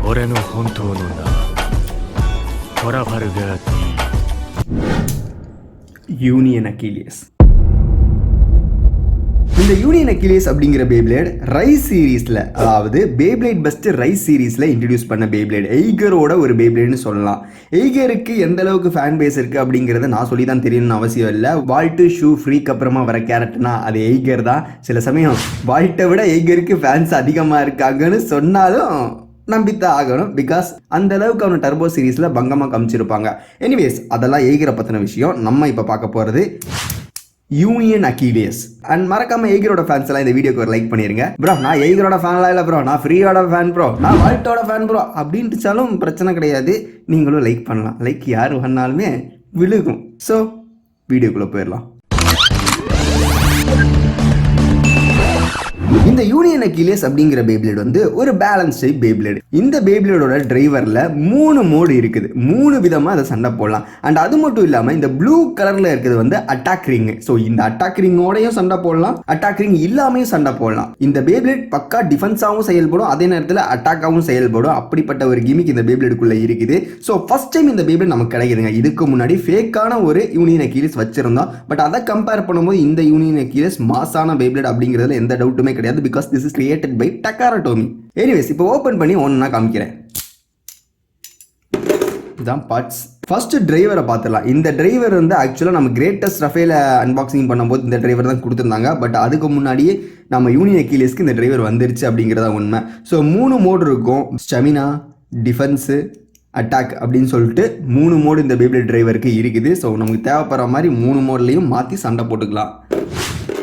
俺の本当の名はトラファルガー union அக்கிலியஸ். இந்த union அக்கிலியஸ் அப்படிங்கிற beyblade rice சீரீஸில், அதாவது பேப்ளேட் பெஸ்ட் ரைஸ் சீரீஸில் இன்ட்ரடியூஸ் பண்ண பேப்ளேட். எய்கரோட ஒரு பேப்ளேட்னு சொல்லலாம். எய்கருக்கு எந்த அளவுக்கு ஃபேன் பேஸ் இருக்குது அப்படிங்கிறத நான் சொல்லி தான் தெரியணும்னு அவசியம் இல்லை. வால்ட்டு ஷூ ஃப்ரீக்கு அப்புறமா வர கேரக்டர்னா அது எய்கர் தான். சில சமயம் வால்ட்டை விட எய்கருக்கு ஃபேன்ஸ் அதிகமாக இருக்காங்கன்னு சொன்னாலும் நம்பித்தான் ஆகணும். பிகாஸ் அந்த அளவுக்கு அவனை டர்போ சீரீஸில் பங்கமாக காமிச்சிருப்பாங்க. எனிவேஸ், அதெல்லாம் எய்கரை பற்றின விஷயம். நம்ம இப்போ பார்க்க போகிறது யூனியன் அக்கிலியஸ். அண்ட் மறக்காம எய்கரோட ஃபேன்ஸ் எல்லாம் இந்த வீடியோக்கு ஒரு லைக் பண்ணிருங்க. ப்ரோ, நான் எய்கரோட ஃபேன்லாம் இல்லை ப்ரோ, நான் ஃப்ரீயோட ஃபேன் ப்ரோ, நான் வால்ட்டோட ஃபேன் ப்ரோ அப்படின்ட்டுச்சாலும் பிரச்சனை கிடையாது. நீங்களும் லைக் பண்ணலாம். லைக் யார் பண்ணாலுமே விழுகும். ஸோ வீடியோக்குள்ளே போயிடலாம். இந்த யூனியன் அக்கிலியஸ் அப்படிங்கிற பேப்ளேட் வந்து ஒரு பேலன்ஸ் டைப் பேப்ளேட். இந்த பேப்ளேடோட டிரைவரில் 3 மோடு இருக்குது. 3 விதமாக அதை சண்டை போடலாம். அண்ட் அது மட்டும் இல்லாமல் இந்த ப்ளூ கலரில் இருக்கிறது வந்து அட்டாக் ரிங். ஸோ இந்த அட்டாக் ரிங்கோடையும் சண்டை போடலாம், அட்டாக் ரிங் இல்லாமையும் சண்டை போடலாம். இந்த பேப்ளேட் பக்கா டிஃபென்ஸாகவும் செயல்படும், அதே நேரத்தில் அட்டாக்காகவும் செயல்படும். அப்படிப்பட்ட ஒரு கிமிக் இந்த பேப்ளேடுக்குள்ளே இருக்குது. ஸோ ஃபர்ஸ்ட் டைம் இந்த பேப்ளேட் நமக்கு கிடைக்குதுங்க. இதுக்கு முன்னாடி ஃபேக்கான ஒரு யூனியன் அக்கிலியஸ் வச்சிருந்தோம். பட் அதை கம்பேர் பண்ணும்போது இந்த யூனியன் அக்கிலியஸ் மாசான பேப்ளேட் அப்படிங்கிறதுல எந்த டவுட்டுமே கிடையாது. Because this is created by Takara Tomy. Anyways, இப்போ ஓபன் பண்ணி ஒண்ணா காமிக்கிறேன். இதான் பார்ட்ஸ். ஃபர்ஸ்ட் டிரைவரை பார்த்துடலாம். இந்த டிரைவர் வந்து ஆக்சுவலாக நம்ம கிரேட்டஸ்ட் ரஃபேல அன்பாக்சிங் பண்ணும்போது இந்த டிரைவர் தான் கொடுத்துருந்தாங்க. பட் அதுக்கு முன்னாடியே நம்ம யூனியன் அக்கிலியஸ்க்கு இந்த டிரைவர் வந்துருச்சு அப்படிங்கிறதா உண்மை. ஸோ 3 மோடு இருக்கும். ஸ்டெமினா, டிஃபென்ஸு, அட்டாக் அப்படின்னு சொல்லிட்டு 3 மோடு இந்த பேப்ளேட் டிரைவருக்கு இருக்குது. ஸோ நமக்கு தேவைப்படுற மாதிரி 3 மோட்லையும் மாற்றி சண்டை போட்டுக்கலாம்.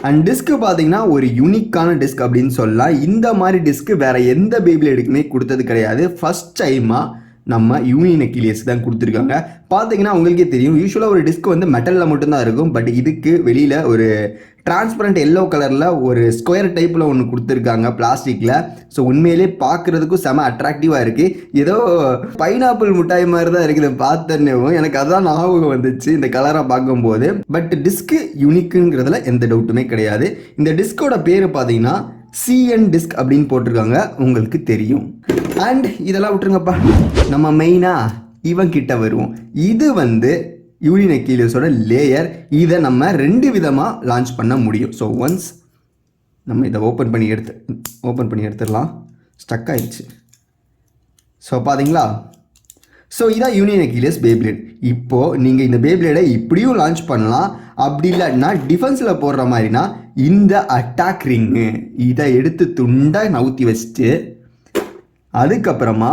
அண்ட் டிஸ்க் பார்த்தீங்கன்னா ஒரு யூனிக்கான டிஸ்க் அப்படின்னு சொல்லலாம். இந்த மாதிரி டிஸ்க் வேற எந்த பேப்ளேடுக்குமே கொடுத்தது கிடையாது. ஃபர்ஸ்ட் டைமாக நம்ம யூனியன் அக்கிலியஸ் தான் கொடுத்துருக்காங்க. பார்த்தீங்கன்னா உங்களுக்கே தெரியும், யூஸ்வலாக ஒரு டிஸ்க் வந்து மெட்டலில் மட்டும்தான் இருக்கும். பட் இதுக்கு வெளியில் ஒரு டிரான்ஸ்பரண்ட் எல்லோ கலரில் ஒரு ஸ்கொயர் டைப்பில் ஒன்று கொடுத்துருக்காங்க பிளாஸ்டிக்கில். ஸோ உண்மையிலே பார்க்குறதுக்கும் செம அட்ராக்டிவாக இருக்குது. ஏதோ பைனாப்பிள் மிட்டாய் மாதிரி தான் இருக்குது பார்த்தனேவும். எனக்கு அதான் ஞாபகம் வந்துச்சு இந்த கலரை பார்க்கும்போது. பட் டிஸ்க்கு யூனிக்குங்கிறதுல எந்த டவுட்டுமே கிடையாது. இந்த டிஸ்கோட பேர் பார்த்தீங்கன்னா சிஎன் டிஸ்க் அப்படின்னு போட்டிருக்காங்க, உங்களுக்கு தெரியும். அண்ட் இதெல்லாம் விட்டுருங்கப்பா, நம்ம மெயினாக இவன் கிட்ட வருவோம். இது வந்து யூனியன் அக்கிலியஸோட லேயர். இதை நம்ம 2 விதமாக லான்ச் பண்ண முடியும். ஸோ ஒன்ஸ் நம்ம இதை ஓப்பன் பண்ணி எடுத்துடலாம். ஸ்டக் ஆயிடுச்சு. ஸோ பார்த்தீங்களா, ஸோ இதான் யூனியன் அக்கிலியஸ் பேப்ளேட். இப்போது நீங்கள் இந்த பேப்ளேடை இப்படியும் லான்ச் பண்ணலாம். அப்படி இல்லைன்னா டிஃபென்ஸில் போடுற மாதிரினா இந்த அட்டாக் ரிங்கு இதை எடுத்து துண்டாக நவுத்தி வச்சுட்டு அதுக்கப்புறமா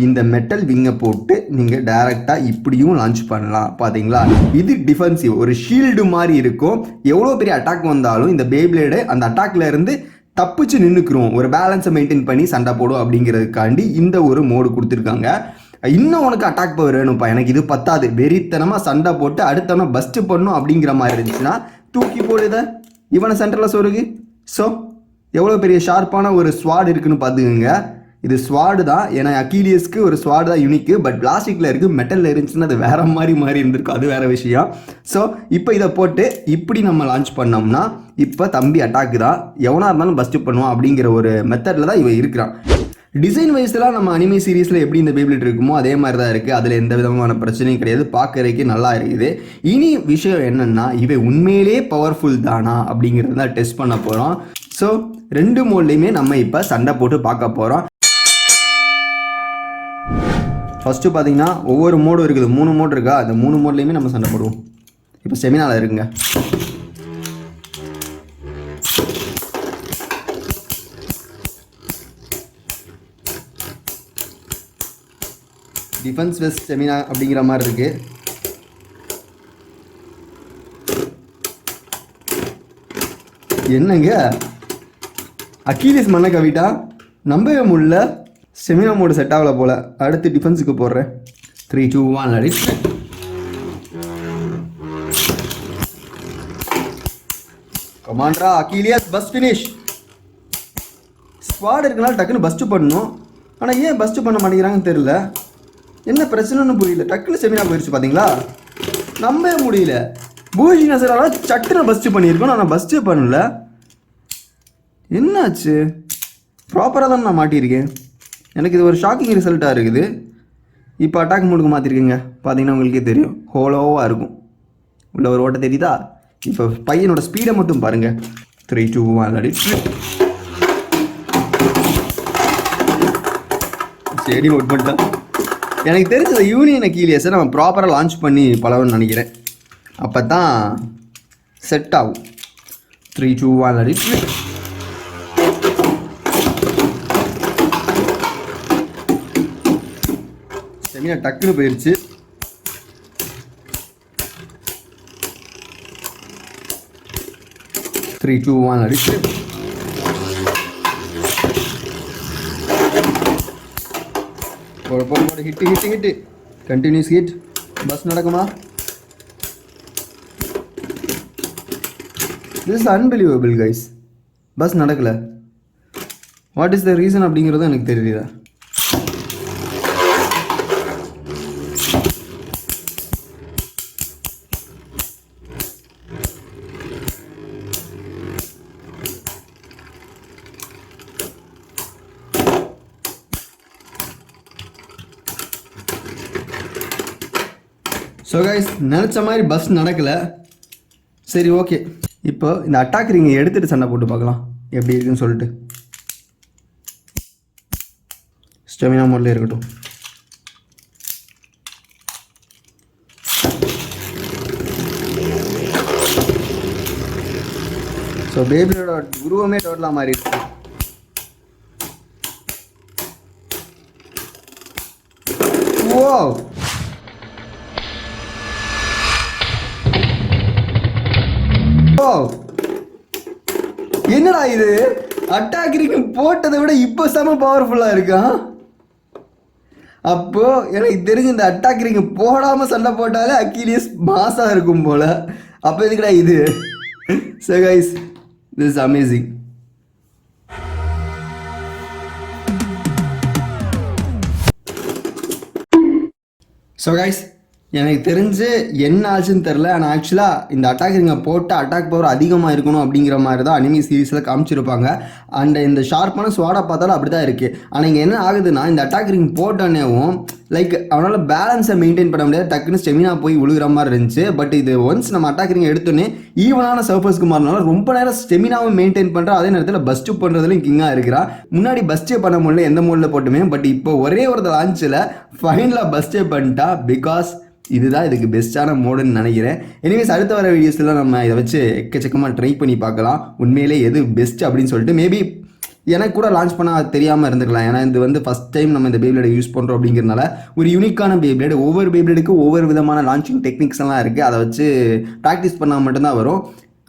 இந்த மெட்டல் விங்கை போட்டு நீங்கள் டைரெக்டாக இப்படியும் லான்ச் பண்ணலாம். பார்த்தீங்களா, இது டிஃபென்சிவ், ஒரு ஷீல்டு மாதிரி இருக்கும். எவ்வளோ பெரிய அட்டாக் வந்தாலும் இந்த பேப்ளேடு அந்த அட்டாக்ல இருந்து தப்பிச்சு நின்றுக்கிறோம், ஒரு பேலன்ஸை மெயின்டைன் பண்ணி சண்டை போடும் அப்படிங்கிறதுக்காண்டி இந்த ஒரு மோடு கொடுத்துருக்காங்க. இன்னும் உனக்கு அட்டாக் பவர் வேணும்ப்பா, எனக்கு இது பத்தாது, வெறித்தனமாக சண்டை போட்டு அடுத்தவனை பஸ்ட் பண்ணும் அப்படிங்கிற மாதிரி இருந்துச்சுன்னா தூக்கி போடுத இவனை சென்டரில் சொருகு. ஸோ எவ்வளோ பெரிய ஷார்ப்பான ஒரு ஸ்வாட் இருக்குன்னு பார்த்துக்குங்க. இது ஸ்வாடு தான், ஏன்னா அக்கிலியஸ்க்கு ஒரு ஸ்வாடு தான் யூனிக்கு. பட் பிளாஸ்டிக்கில் இருக்குது, மெட்டலில் இருந்துச்சுன்னா அது வேற மாதிரி இருந்திருக்கும், அது வேறு விஷயம். ஸோ இப்போ இதை போட்டு இப்படி நம்ம லான்ச் பண்ணோம்னா இப்போ தம்பி அட்டாக்கு தான், எவனாக இருந்தாலும் பஸ்ட் பண்ணுவான் அப்படிங்கிற ஒரு மெத்தடில் தான் இவன் இருக்கிறான். டிசைன் வைஸ்லாம் நம்ம அனிமே சீரீஸில் எப்படி இந்த பேப்ளேட் இருக்குமோ அதே மாதிரி தான் இருக்குது. அதில் எந்த விதமான பிரச்சனையும் கிடையாது, பார்க்கறதுக்கு நல்லா இருக்குது. இனி விஷயம் என்னென்னா, இவை உண்மையிலே பவர்ஃபுல் தானா அப்படிங்கிறது தான் டெஸ்ட் பண்ண போகிறோம். ஸோ 2 மோட்லேயுமே நம்ம இப்போ சண்டை போட்டு பார்க்க போகிறோம். ஃபஸ்ட்டு பார்த்தீங்கன்னா ஒவ்வொரு மோடும் இருக்குது, 3 மோடு இருக்கா, அந்த 3 மோட்லேயுமே நம்ம சண்டை போடுவோம். இப்போ செமினால இருக்குங்க. டிஃபென்ஸ் வெஸ்ட் செமினா அப்படிங்கிற மாதிரி இருக்கு. என்னங்க அக்கிலியஸ் மண்ணை கவிட்டா, நம்பவே முடியல. செமினா மோடு செட் ஆகல போல. அடுத்து டிஃபென்ஸுக்கு போடுறேன். 3, 2, 1 அடி. கமாண்ட்ரா அக்கிலியஸ், பஸ் ஃபினிஷ். ஸ்குவாட் இருக்கனால டக்குன்னு பஸ்ட் பண்ணணும். ஆனால் ஏன் பஸ்ட் பண்ண மாட்டேங்கிறாங்கன்னு தெரியல. என்ன பிரச்சனைன்னு புரியல. டக்குன்னு செமினா போயிடுச்சு பார்த்தீங்களா, நம்பவே முடியல. பூஜி நசரால சட்டுன்னு பஸ்ட் பண்ணியிருக்கோம், நான் பஸ்ட்டே பண்ணல. என்னாச்சு? ப்ராப்பராக தான் நான் மாட்டியிருக்கேன். எனக்கு இது ஒரு ஷாக்கிங் ரிசல்ட்டாக இருக்குது. இப்போ அட்டாக் மோடுக்கு மாற்றிருக்கீங்க, பார்த்தீங்கன்னா உங்களுக்கே தெரியும் ஹோலோவாக இருக்கும். உள்ள ஒரு ஓட்ட தெரியுதா? இப்போ பையனோட ஸ்பீடை மட்டும் பாருங்கள். 3, 2, 1 சரி நோட் பண்ணிட்டேன். எனக்கு தெரிஞ்ச யூனியன் அக்கீலியஸை நம்ம ப்ராப்பராக லான்ச் பண்ணி பழகணும்னு நினைக்கிறேன். அப்போ தான் செட் ஆகும். 3, 2, 1 ஸ்டெமினா டக்குன்னு போயிடுச்சு. த்ரீ டூ ஒன் அடிச்சு போட ஹிட்டு கண்டினியூஸ் ஹிட். பஸ் நடக்குமா? This is unbelievable guys. Bus நடக்கலை. வாட் இஸ் த ரீசன் அப்படிங்கிறது எனக்கு தெரியல. ஸோ கைஸ், நினச்ச மாதிரி பஸ் நடக்கலை. சரி ஓகே, இப்போ இந்த அட்டாக் ரிங்கை எடுத்துகிட்டு சண்டை போட்டு பார்க்கலாம் எப்படி இருக்குன்னு சொல்லிட்டு. ஸ்டெமினா மோட்ல இருக்கட்டும். ஸோ பேபியோட உருவமே டோட்டலாக மாறி இருக்கு. ஓ என்னடா இது? அட்டாக் ரிங் போட்டதை விட இப்போ செம பவர்ஃபுல்லா இருக்கான். அப்போ எனக்கு தெரிஞ்சு இந்த அட்டாக் ரிங் போடாம சண்டை போட்டாலே அக்கிலியஸ் மாசா இருக்கும் போல. அப்போ எதுக்குடா இது? So guys, this is amazing. So guys, எனக்கு தெரிஞ்சு என்ன ஆச்சுன்னு தெரில. ஆனால் ஆக்சுவலாக இந்த அட்டாக் ரிங்கை போட்டு அட்டாக் பவர் அதிகமாக இருக்கணும் அப்படிங்கிற மாதிரி தான் அனிமி சீரீஸில் காமிச்சிருப்பாங்க. அண்ட் இந்த ஷார்ப்பான ஸ்வாடை பார்த்தாலும் அப்படி தான் இருக்குது. ஆனால் இங்கே என்ன ஆகுதுன்னா, இந்த அட்டாக் ரிங் போட்டோன்னேவும் லைக் அவனால் பேலன்ஸை மெயின்டைன் பண்ண முடியாது, டக்குன்னு ஸ்டெமினா போய் விழுகிற மாதிரி இருந்துச்சு. பட் இது ஒன்ஸ் நம்ம அட்டாக் ரிங் எடுத்தோன்னே ஈவனான சர்ஃபஸ்க்கு மாறினால ரொம்ப நேரம் ஸ்டெமினாவும் மெயின்டைன் பண்ணுறா, அதே நேரத்தில் பஸ்ட் பண்ணுறதுலையும் கிங்காக இருக்கிறா. முன்னாடி பஸ்டே பண்ண முடியல எந்த மோடில் போட்டுமே, பட் இப்போ ஒரே ஒரு லான்ச்சில் ஃபைனலாக பஸ்டே பண்ணிட்டா. பிகாஸ் இதுதான் இதுக்கு பெஸ்ட்டான மோடுன்னு நினைக்கிறேன். எனிவேஸ் அடுத்த வர வீடியோஸ்லாம் நம்ம இதை வச்சு எக்கச்சக்கமாக ட்ரை பண்ணி பார்க்கலாம் உண்மையிலே எது பெஸ்ட் அப்படின்னு சொல்லிட்டு. மேபி எனக்கு கூட லான்ச் பண்ண தெரியாமல் இருந்துக்கலாம். ஏன்னா இது வந்து ஃபஸ்ட் டைம் நம்ம இந்த பேப்ளேடை யூஸ் பண்ணுறோம் அப்படிங்கிறனால ஒரு யூனிக்கான பேப்ளேடு. ஒவ்வொரு பேப்ளேடுக்கும் ஒவ்வொரு விதமான லான்ச்சிங் டெக்னிக்ஸ் எல்லாம் இருக்குது. அதை வச்சு ப்ராக்டிஸ் பண்ணால் மட்டும்தான் வரும்.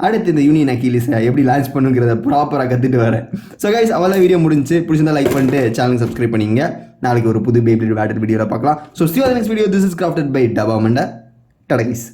அடுத்து இந்த யூனியன் அக்கிலிஸை எப்படி லான்ச் பண்ணுங்கிறத ப்ராப்பராக கற்றுட்டு வரேன். ஸோ கைஸ், அவ்வளோ வீடியோ முடிஞ்சு. பிடிச்சிருந்தா லைக் பண்ணிட்டு சேனல் சப்ஸ்கிரைப் பண்ணிங்க. நாளைக்கு ஒரு புது பேப்ளேட் பேட்டர் வீடியோவில் பார்க்கலாம். So see you in the next video. This is crafted by Dava Manda. Tada guys.